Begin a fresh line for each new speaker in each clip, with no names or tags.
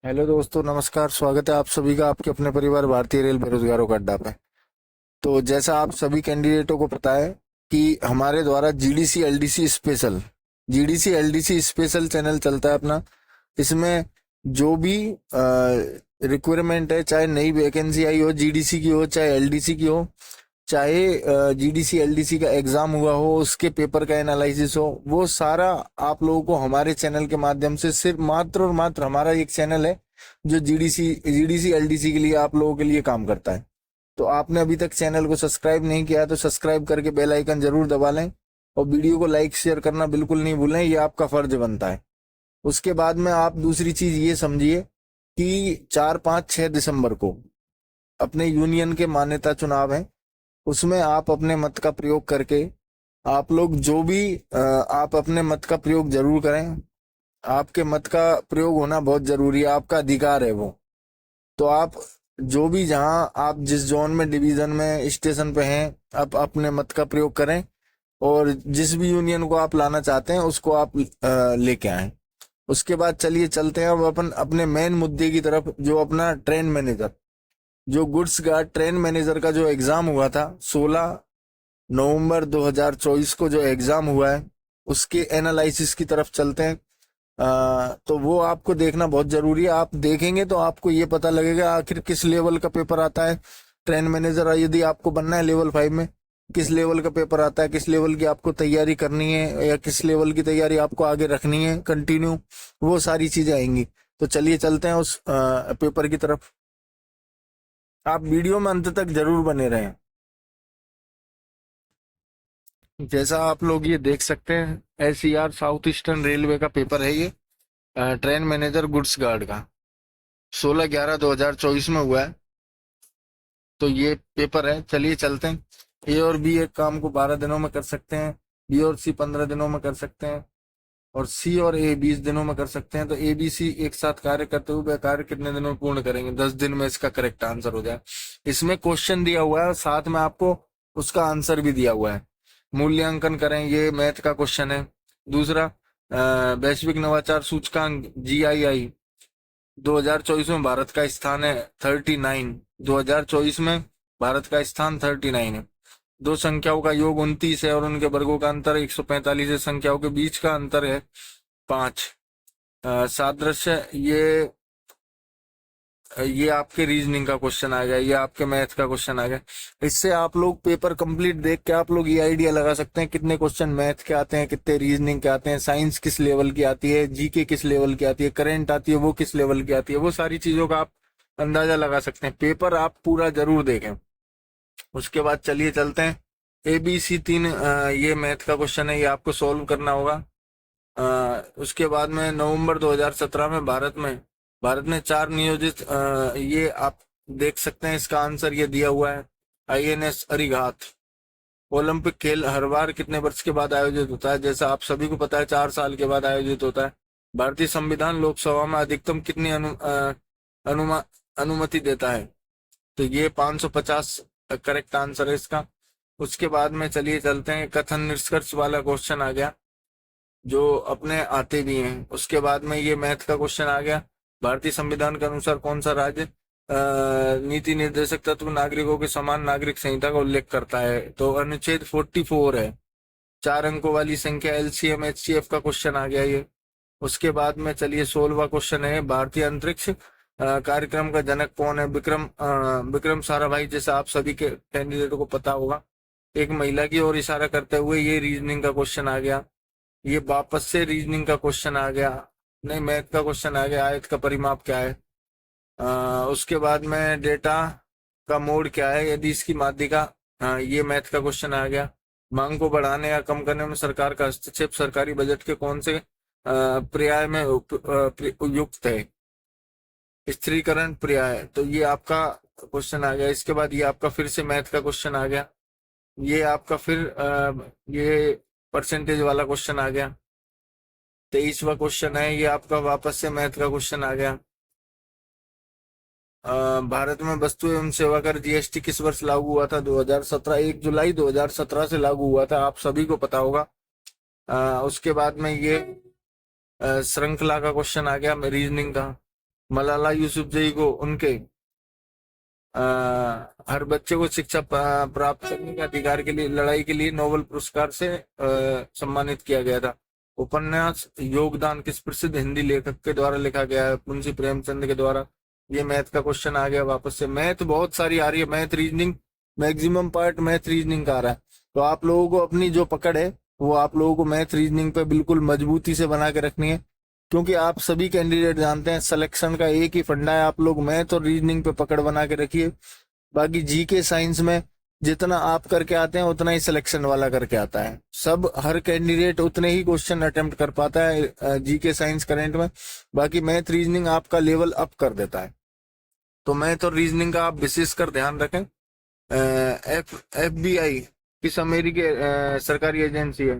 Hello दोस्तों, नमस्कार। स्वागत है आप सभी का आपके अपने परिवार भारतीय रेल बेरोजगारों का अड्डा पे। तो जैसा आप सभी कैंडिडेटों को पता है कि हमारे द्वारा जीडीसी एलडीसी स्पेशल चैनल चलता है अपना। इसमें जो भी रिक्वायरमेंट है, चाहे नई वैकेंसी आई हो, जीडीसी की हो चाहे एलडीसी की हो, चाहे जीडीसी एलडीसी का एग्जाम हुआ हो, उसके पेपर का एनालिसिस हो, वो सारा आप लोगों को हमारे चैनल के माध्यम से, सिर्फ मात्र और मात्र हमारा एक चैनल है जो जीडीसी एलडीसी के लिए आप लोगों के लिए काम करता है। तो आपने अभी तक चैनल को सब्सक्राइब नहीं किया है तो सब्सक्राइब करके बेल आइकन जरूर दबा लें, और वीडियो को लाइक शेयर करना बिल्कुल नहीं भूलें, ये आपका फर्ज बनता है। उसके बाद में आप दूसरी चीज ये समझिए कि 4, 5, 6 दिसंबर को अपने यूनियन के मान्यता चुनाव है। उसमें आप अपने मत का प्रयोग करके, आप लोग जो भी आप अपने मत का प्रयोग जरूर करें। आपके मत का प्रयोग होना बहुत जरूरी है, आपका अधिकार है वो। तो आप जो भी, जहां आप जिस जोन में, डिवीजन में, स्टेशन पे हैं, आप अपने मत का प्रयोग करें, और जिस भी यूनियन को आप लाना चाहते हैं उसको आप लेके आए। उसके बाद चलिए चलते हैं अब अपन अपने मेन मुद्दे की तरफ, जो अपना ट्रेन मैनेजर, जो गुड्स गार्ड ट्रेन मैनेजर का जो एग्जाम हुआ था 16 नवंबर 2024 को, जो एग्जाम हुआ है उसके एनालिसिस की तरफ चलते हैं। तो वो आपको देखना बहुत जरूरी है। आप देखेंगे तो आपको ये पता लगेगा आखिर किस लेवल का पेपर आता है ट्रेन मैनेजर। यदि आपको बनना है लेवल 5 में, किस लेवल का पेपर आता है, किस लेवल की आपको तैयारी करनी है, या किस लेवल की तैयारी आपको आगे रखनी है कंटिन्यू, वो सारी चीजें आएंगी। तो चलिए चलते हैं उस पेपर की तरफ। आप वीडियो में अंत तक जरूर बने रहें। जैसा आप लोग ये देख सकते हैं, एसईआर साउथ ईस्टर्न रेलवे का पेपर है ये, ट्रेन मैनेजर गुड्स गार्ड का, 16/11/2024 में हुआ है। तो ये पेपर है। चलिए चलते हैं। ए और बी एक काम को 12 दिनों में कर सकते हैं, बी और सी 15 दिनों में कर सकते हैं, और सी और ए 20 दिनों में कर सकते हैं। तो ए बी सी एक साथ कार्य करते हुए वह कार्य कितने दिनों में पूर्ण करेंगे? 10 दिन में इसका करेक्ट आंसर हो जाए। इसमें क्वेश्चन दिया हुआ है और साथ में आपको उसका आंसर भी दिया हुआ है। मूल्यांकन करें, ये मैथ का क्वेश्चन है। दूसरा, वैश्विक नवाचार सूचकांक GII 2024 में भारत का स्थान है 39। 2024 में भारत का स्थान 39 है। दो संख्याओं का योग 29 है और उनके वर्गों का अंतर 145 है। संख्याओं के बीच का अंतर है 5। सादृश्य, ये आपके रीजनिंग का क्वेश्चन आ गया, ये आपके मैथ का क्वेश्चन आ गया। इससे आप लोग पेपर कंप्लीट देख के आप लोग ये आइडिया लगा सकते हैं कितने क्वेश्चन मैथ के आते हैं, कितने रीजनिंग के आते हैं, साइंस किस लेवल की आती है, जीके किस लेवल की आती है, करंट आती है वो किस लेवल की आती है। वो सारी चीजों का आप अंदाजा लगा सकते हैं। पेपर आप पूरा जरूर देखें। उसके बाद चलिए चलते हैं। ABC 3, ये मैथ का क्वेश्चन है, ये आपको सोल्व करना होगा। उसके बाद में नवंबर 2017 में भारत ने 4 नियोजित, ये आप देख सकते हैं, इसका आंसर ये दिया हुआ है। INS अरिघात। ओलंपिक खेल हर बार कितने वर्ष के बाद आयोजित होता है? जैसा आप सभी को पता है, 4 साल के बाद आयोजित होता है। भारतीय संविधान लोकसभा में अधिकतम कितनी अनुमा अनुमति देता है? तो ये 550 करेक्ट आंसर है इसका। उसके बाद में चलिए चलते हैं, कथन निष्कर्ष वाला क्वेश्चन आ गया जो अपने आते भी हैं। उसके बाद में ये मैथ का क्वेश्चन आ गया। भारतीय संविधान के अनुसार कौन सा राज्य नीति निर्देशक तत्व नागरिकों के समान नागरिक संहिता का उल्लेख करता है? तो अनुच्छेद 44 है। 4 अंकों वाली संख्या LCM HCF का क्वेश्चन आ गया ये। उसके बाद में चलिए 16वां क्वेश्चन है, भारतीय अंतरिक्ष कार्यक्रम का जनक कौन है? विक्रम साराभाई। जैसा आप सभी के कैंडिडेटों को पता होगा। एक महिला की ओर इशारा करते हुए ये रीजनिंग का क्वेश्चन आ गया। ये वापस से रीजनिंग का क्वेश्चन आ गया, नहीं मैथ का क्वेश्चन आ गया। आयत का परिमाप क्या है? उसके बाद में डेटा का मोड क्या है यदि इसकी माध्यिका, ये मैथ का क्वेश्चन आ गया। मांग को बढ़ाने या कम करने में सरकार का हस्तक्षेप सरकारी बजट के कौन से पर्याय में युक्त है? स्त्रीकरण पर्याय। तो ये आपका क्वेश्चन आ गया। इसके बाद ये आपका फिर से मैथ का क्वेश्चन आ गया। ये आपका फिर ये परसेंटेज वाला क्वेश्चन आ गया। 23वां क्वेश्चन है, ये आपका वापस से मैथ का क्वेश्चन आ गया। भारत में वस्तु एवं सेवा कर GST किस वर्ष लागू हुआ था? 2017, 1 जुलाई 2017 से लागू हुआ था, आप सभी को पता होगा। उसके बाद में ये श्रृंखला का क्वेश्चन आ गया रीजनिंग का। मलाला यूसुफजई को उनके अ, हर बच्चे को शिक्षा प्राप्त करने के अधिकार के लिए लड़ाई के लिए नोबेल पुरस्कार से सम्मानित किया गया था। उपन्यास योगदान किस प्रसिद्ध हिंदी लेखक के द्वारा लिखा गया है? मुंशी प्रेमचंद के द्वारा। ये मैथ का क्वेश्चन आ गया वापस से। मैथ बहुत सारी आ रही है, math reasoning, maximum part math reasoning का आ रहा है। तो आप लोगों को अपनी जो पकड़ है वो आप लोगों को मैथ रीजनिंग पे बिल्कुल मजबूती से बना के रखनी है, क्योंकि आप सभी कैंडिडेट जानते हैं सिलेक्शन का एक ही फंडा है, आप लोग मैथ और रीजनिंग पे पकड़ बना के रखिए। बाकी जीके साइंस में जितना आप करके आते हैं उतना ही सिलेक्शन वाला करके आता है। सब हर कैंडिडेट उतने ही क्वेश्चन अटेम्प्ट कर पाता है जीके साइंस करंट में। बाकी मैथ रीजनिंग आपका लेवल अप कर देता है। तो मैथ और रीजनिंग का आप विशेष कर ध्यान रखें। FBI किस अमेरिकी सरकारी एजेंसी है?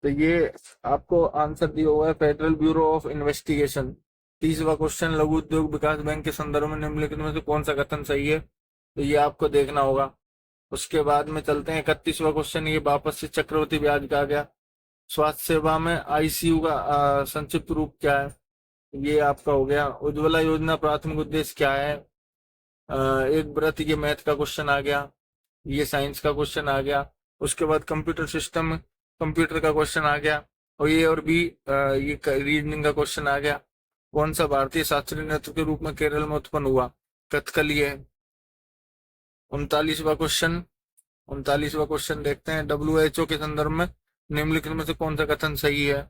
तो ये आपको आंसर दिया हुआ है फेडरल ब्यूरो ऑफ इन्वेस्टिगेशन। 30वां क्वेश्चन, लघु उद्योग विकास बैंक के संदर्भ में निम्नलिखित में से कौन सा कथन सही है? तो ये आपको देखना होगा। उसके बाद में चलते हैं 31वां क्वेश्चन, ये वापस से चक्रवृद्धि ब्याज का आ गया। स्वास्थ्य सेवा में ICU का संक्षिप्त रूप क्या है? ये आपका हो गया। उज्ज्वला योजना प्राथमिक उद्देश्य क्या है? एक व्रत, ये मैथ का क्वेश्चन आ गया, ये साइंस का क्वेश्चन आ गया। उसके बाद कंप्यूटर सिस्टम, कंप्यूटर का क्वेश्चन आ गया। और ये और भी ये रीजनिंग का क्वेश्चन आ गया। कौन सा भारतीय शास्त्रीय नृत्य के रूप में केरल में उत्पन्न हुआ? कथकली है। 39वां क्वेश्चन देखते हैं, WHO के संदर्भ में निम्नलिखित में से कौन सा कथन सही है?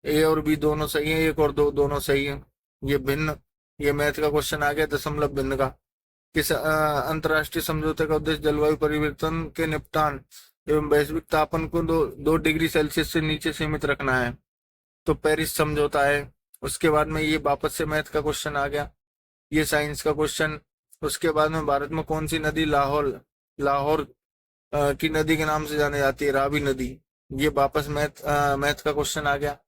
A और B दोनों सही है, 1 और 2 दोनों सही है। ये भिन्न, ये मैथ का क्वेश्चन आ गया, दशमलव भिन्न का। किस अंतर्राष्ट्रीय समझौते का उद्देश्य जलवायु परिवर्तन के निपटान एवं वैश्विक तापन को 2 डिग्री सेल्सियस से नीचे सीमित रखना है? तो पेरिस समझौता है। उसके बाद में ये वापस से मैथ का क्वेश्चन आ गया, ये साइंस का क्वेश्चन। उसके बाद में भारत में कौन सी नदी लाहौर लाहौर की नदी के नाम से जानी जाती है? रावी नदी। ये वापस मैथ का क्वेश्चन आ गया।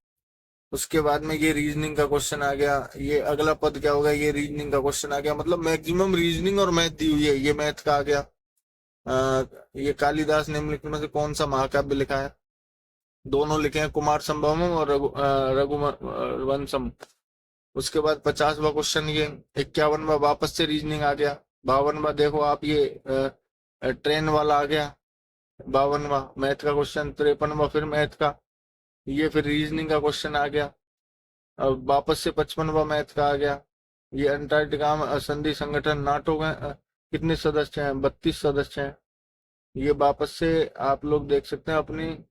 उसके बाद में ये रीजनिंग का क्वेश्चन आ गया। ये अगला पद क्या होगा? ये रीजनिंग का क्वेश्चन आ गया। मतलब मैक्सिमम रीजनिंग और मैथ दी हुई है। ये मैथ का आ गया। ये कालिदास निम्नलिखित में से कौन सा महाकाव्य लिखा है? दोनों लिखे हैं, कुमार संभवम और रघुवंशम। उसके बाद 50वां क्वेश्चन, ये 51वां वापस से रीजनिंग आ गया। 52वां देखो आप, ये ट्रेन वाला आ गया। 52वां मैथ का क्वेश्चन। 53वां फिर मैथ का, ये फिर रीजनिंग का क्वेश्चन आ गया। अब वापस से 55वां मैथ का आ गया। ये अंटार्कटिका संधि संगठन नाटो में कितने सदस्य हैं? 32 सदस्य हैं। ये वापस से आप लोग देख सकते हैं अपनी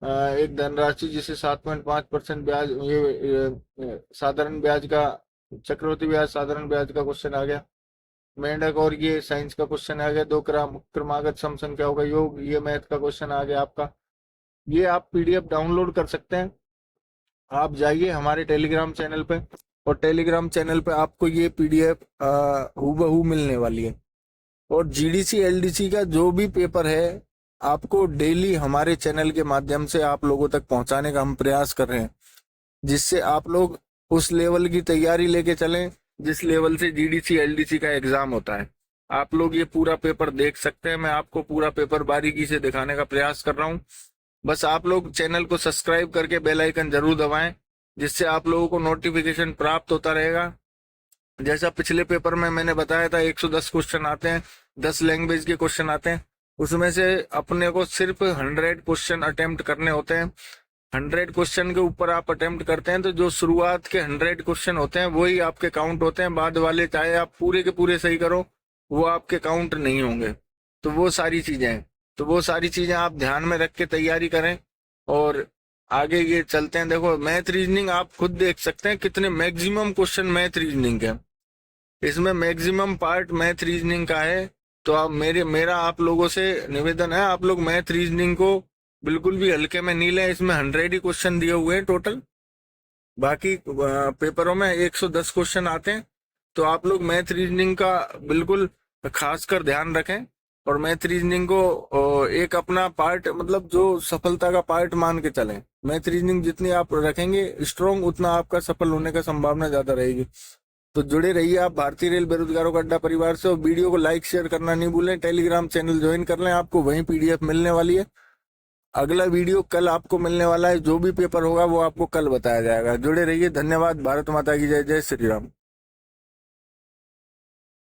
एक धनराशि जिसे 7.5% ब्याज, ये साधारण ब्याज का, चक्रवृद्धि ब्याज साधारण ब्याज का क्वेश्चन आ गया। मेंढक और ये साइंस का क्वेश्चन आ गया। 2 क्रमागत सम संख्याओं का योग, ये मैथ का क्वेश्चन आ गया आपका। ये आप PDF डाउनलोड कर सकते हैं। आप जाइए हमारे टेलीग्राम चैनल पे, और टेलीग्राम चैनल पे आपको ये PDF हूबहू मिलने वाली है। और GDC LDC का जो भी पेपर है आपको डेली हमारे चैनल के माध्यम से आप लोगों तक पहुंचाने का हम प्रयास कर रहे हैं, जिससे आप लोग उस लेवल की तैयारी लेके चलें जिस लेवल से GDC LDC का एग्जाम होता है। आप लोग ये पूरा पेपर देख सकते हैं। मैं आपको पूरा पेपर बारीकी से दिखाने का प्रयास कर रहा हूँ। बस आप लोग चैनल को सब्सक्राइब करके बेल आइकन जरूर दबाएं, जिससे आप लोगों को नोटिफिकेशन प्राप्त होता रहेगा। जैसा पिछले पेपर में मैंने बताया था 110 क्वेश्चन आते हैं, 10 लैंग्वेज के क्वेश्चन आते हैं। उसमें से अपने को सिर्फ 100 क्वेश्चन अटेम्प्ट करने होते हैं। 100 क्वेश्चन के ऊपर आप अटेम्प्ट करते हैं तो जो शुरुआत के 100 क्वेश्चन होते हैं वही आपके काउंट होते हैं। बाद वाले चाहे आप पूरे के पूरे सही करो, वो आपके काउंट नहीं होंगे। तो वो सारी चीजें आप ध्यान में रख के तैयारी करें। और आगे ये चलते हैं। देखो मैथ रीजनिंग आप खुद देख सकते हैं कितने मैक्सिमम क्वेश्चन मैथ रीजनिंग के, इसमें मैक्सिमम पार्ट मैथ रीजनिंग का है। तो आप मेरा आप लोगों से निवेदन है, आप लोग मैथ रीजनिंग को बिल्कुल भी हल्के में नहीं लें। इसमें 100 ही क्वेश्चन दिए हुए हैं टोटल। बाकी पेपरों में 110 क्वेश्चन आते हैं। तो आप लोग मैथ रीजनिंग का बिल्कुल खासकर ध्यान रखें, और मैथ रीजनिंग को एक अपना पार्ट, मतलब जो सफलता का पार्ट मान के चलें। मैथ रीजनिंग जितनी आप रखेंगे स्ट्रॉन्ग, उतना आपका सफल होने का संभावना ज्यादा रहेगी। तो जुड़े रहिए आप भारतीय रेल बेरोजगारों का अड्डा परिवार से, और वीडियो को लाइक शेयर करना नहीं भूलें। टेलीग्राम चैनल ज्वाइन कर लें, आपको वहीं PDF मिलने वाली है। अगला वीडियो कल आपको मिलने वाला है, जो भी पेपर होगा वो आपको कल बताया जाएगा। जुड़े रहिए। धन्यवाद। भारत माता की जय। जय श्री राम।